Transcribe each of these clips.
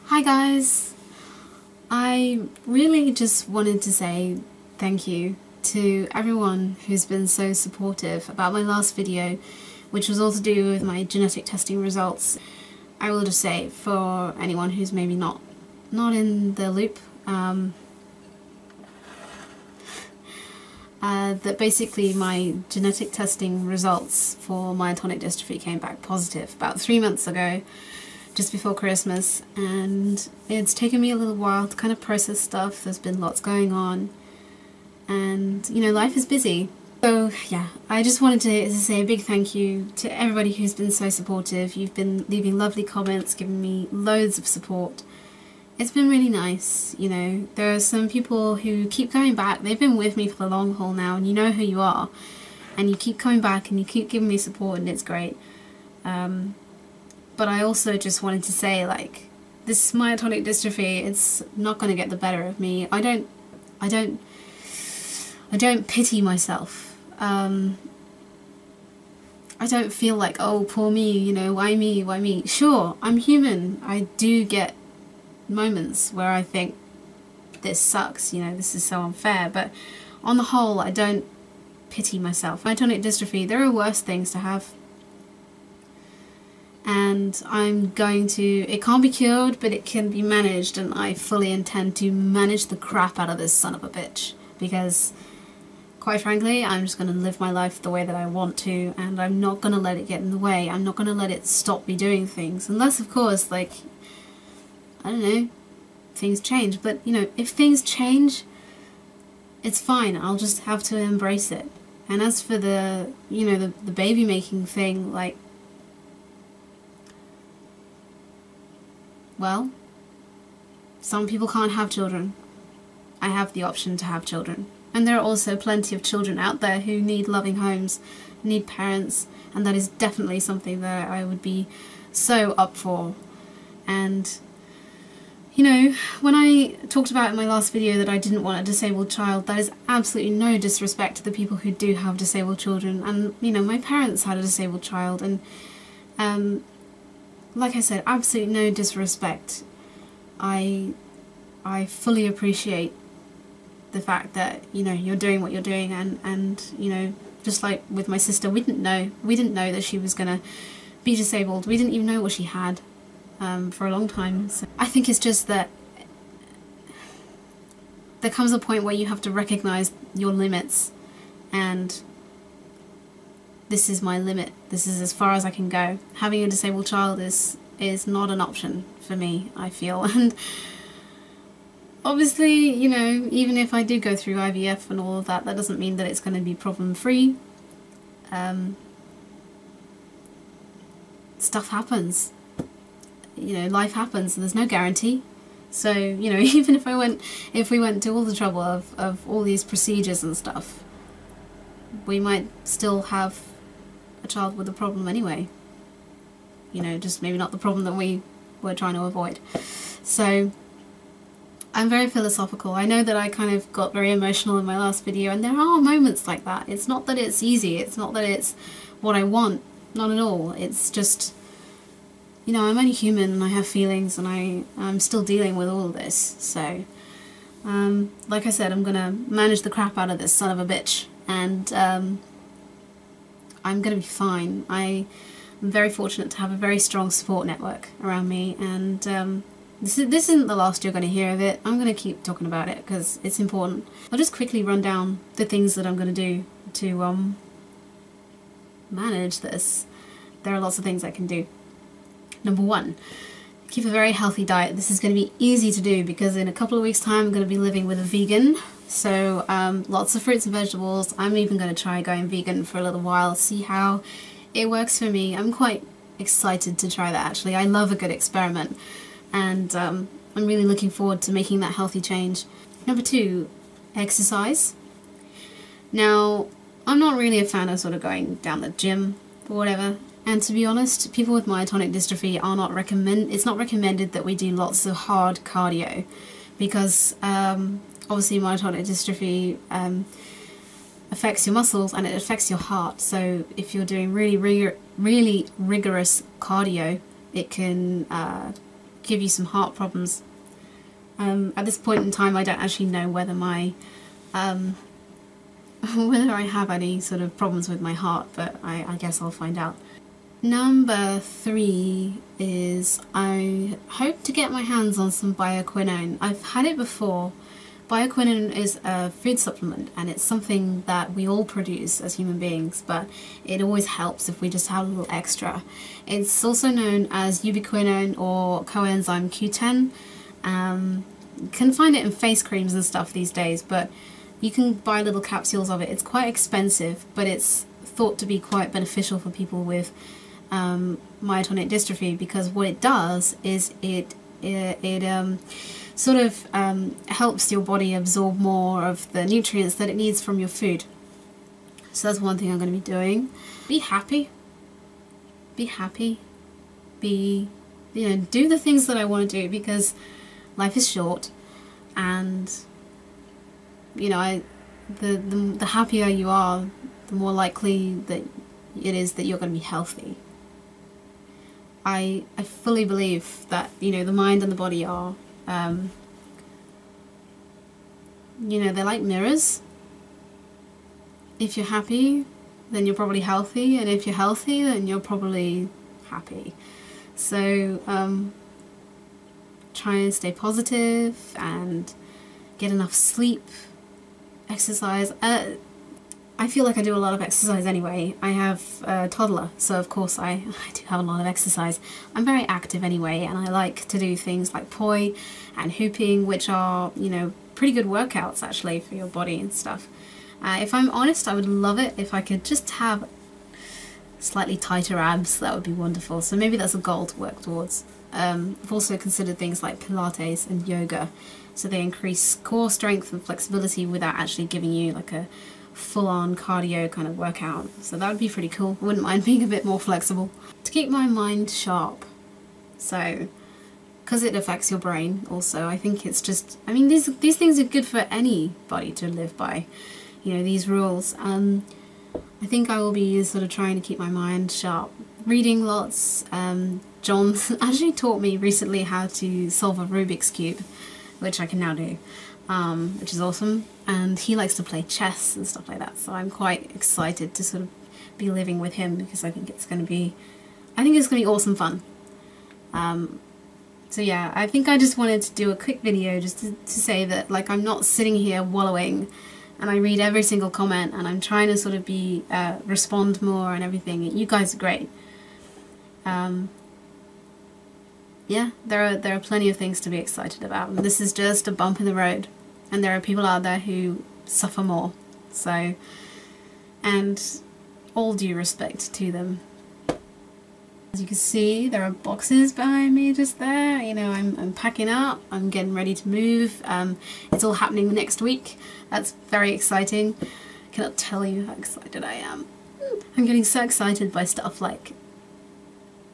Hi guys! I really just wanted to say thank you to everyone who's been so supportive about my last video, which was all to do with my genetic testing results. I will just say, for anyone who's maybe not in the loop, that basically my genetic testing results for myotonic dystrophy came back positive about 3 months ago, just before Christmas, and it's taken me a little while to kind of process stuff. There's been lots going on, and you know, life is busy. So yeah, I just wanted to say a big thank you to everybody who's been so supportive. You've been leaving lovely comments, giving me loads of support. It's been really nice, you know. There are some people who keep coming back. They've been with me for the long haul now, and you know who you are, and you keep coming back and you keep giving me support, and it's great. But I also just wanted to say, like, this myotonic dystrophy, it's not going to get the better of me. I don't pity myself. I don't feel like, oh, poor me, you know, why me, why me? Sure, I'm human. I do get moments where I think this sucks, you know, this is so unfair, but on the whole, I don't pity myself. Myotonic dystrophy, there are worse things to have. And I'm going to, it can't be cured, but it can be managed, and I fully intend to manage the crap out of this son of a bitch, because quite frankly, I'm just going to live my life the way that I want to, and I'm not going to let it get in the way. I'm not going to let it stop me doing things, unless of course, like, I don't know, things change. But you know, if things change, it's fine, I'll just have to embrace it. And as for the, you know, the baby making thing, like, well, some people can't have children. I have the option to have children. And there are also plenty of children out there who need loving homes, need parents, and that is definitely something that I would be so up for. And, you know, when I talked about in my last video that I didn't want a disabled child, that is absolutely no disrespect to the people who do have disabled children. And, you know, my parents had a disabled child, and, like I said, absolutely no disrespect. I fully appreciate the fact that, you know, you're doing what you're doing, and you know, just like with my sister, we didn't know that she was gonna be disabled. We didn't even know what she had for a long time. So I think it's just that there comes a point where you have to recognize your limits, and this is my limit. This is as far as I can go. Having a disabled child is not an option for me, I feel. And obviously, you know, even if I do go through IVF and all of that, that doesn't mean that it's going to be problem-free. Stuff happens. You know, life happens, and there's no guarantee. So, you know, even if we went to all the trouble of all these procedures and stuff, we might still have a child with a problem anyway. You know, just maybe not the problem that we were trying to avoid. So I'm very philosophical. I know that I kind of got very emotional in my last video, and there are moments like that. It's not that it's easy, it's not that it's what I want, not at all. It's just, you know, I'm only human and I have feelings, and I'm still dealing with all of this. So, like I said, I'm gonna manage the crap out of this son of a bitch, and I'm gonna be fine. I'm very fortunate to have a very strong support network around me, and this isn't the last you're going to hear of it. I'm going to keep talking about it because it's important. I'll just quickly run down the things that I'm going to do to manage this. There are lots of things I can do. Number one, keep a very healthy diet. This is going to be easy to do because in a couple of weeks' time I'm going to be living with a vegan. So lots of fruits and vegetables. I'm even going to try going vegan for a little while, see how it works for me. I'm quite excited to try that, actually. I love a good experiment, and I'm really looking forward to making that healthy change. Number two, exercise. Now, I'm not really a fan of sort of going down the gym or whatever, and to be honest, people with myotonic dystrophy are not it's not recommended that we do lots of hard cardio, because obviously myotonic dystrophy affects your muscles and it affects your heart. So if you're doing really rigorous cardio, it can give you some heart problems. At this point in time I don't actually know whether my whether I have any sort of problems with my heart, but I guess I'll find out. Number 3 is I hope to get my hands on some bioquinone. I've had it before. Bioquinone is a food supplement and it's something that we all produce as human beings, but it always helps if we just have a little extra. It's also known as ubiquinone or coenzyme Q10. You can find it in face creams and stuff these days, but you can buy little capsules of it. It's quite expensive, but it's thought to be quite beneficial for people with myotonic dystrophy, because what it does is it sort of helps your body absorb more of the nutrients that it needs from your food. So that's one thing I'm going to be doing. Be happy. Be happy. Be, you know, do the things that I want to do, because life is short, and you know, the happier you are, the more likely that it is that you're going to be healthy. I fully believe that, you know, the mind and the body are, you know, they're like mirrors. If you're happy, then you're probably healthy, and if you're healthy, then you're probably happy. So try and stay positive and get enough sleep, exercise. I feel like I do a lot of exercise anyway. I have a toddler, so of course I do have a lot of exercise. I'm very active anyway, and I like to do things like poi and hooping, which are, you know, pretty good workouts actually for your body and stuff. If I'm honest, I would love it if I could just have slightly tighter abs. That would be wonderful. So maybe that's a goal to work towards. I've also considered things like Pilates and yoga. So they increase core strength and flexibility without actually giving you like a full-on cardio kind of workout. So that would be pretty cool. I wouldn't mind being a bit more flexible. To keep my mind sharp. So, because it affects your brain also, I think it's just, I mean, these things are good for anybody to live by. You know, these rules. I think I will be sort of trying to keep my mind sharp. Reading lots. John actually taught me recently how to solve a Rubik's Cube, which I can now do, which is awesome. And he likes to play chess and stuff like that, so I'm quite excited to sort of be living with him, because I think it's going to be awesome fun. So yeah, I think I just wanted to do a quick video just to say that, like, I'm not sitting here wallowing, and I read every single comment, and I'm trying to sort of be respond more and everything. You guys are great. Yeah, there are plenty of things to be excited about. This is just a bump in the road, and there are people out there who suffer more. So, and all due respect to them. As you can see, there are boxes behind me just there. You know, I'm packing up. I'm getting ready to move. It's all happening next week. That's very exciting. I cannot tell you how excited I am. I'm getting so excited by stuff like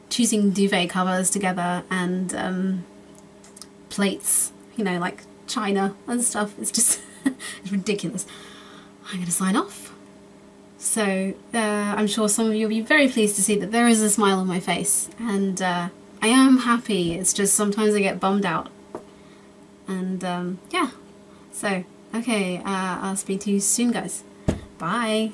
choosing duvet covers together and plates, you know, like china and stuff. It's just it's ridiculous. I'm going to sign off. So I'm sure some of you will be very pleased to see that there is a smile on my face, and I am happy. It's just sometimes I get bummed out. And yeah, so okay, I'll speak to you soon, guys. Bye.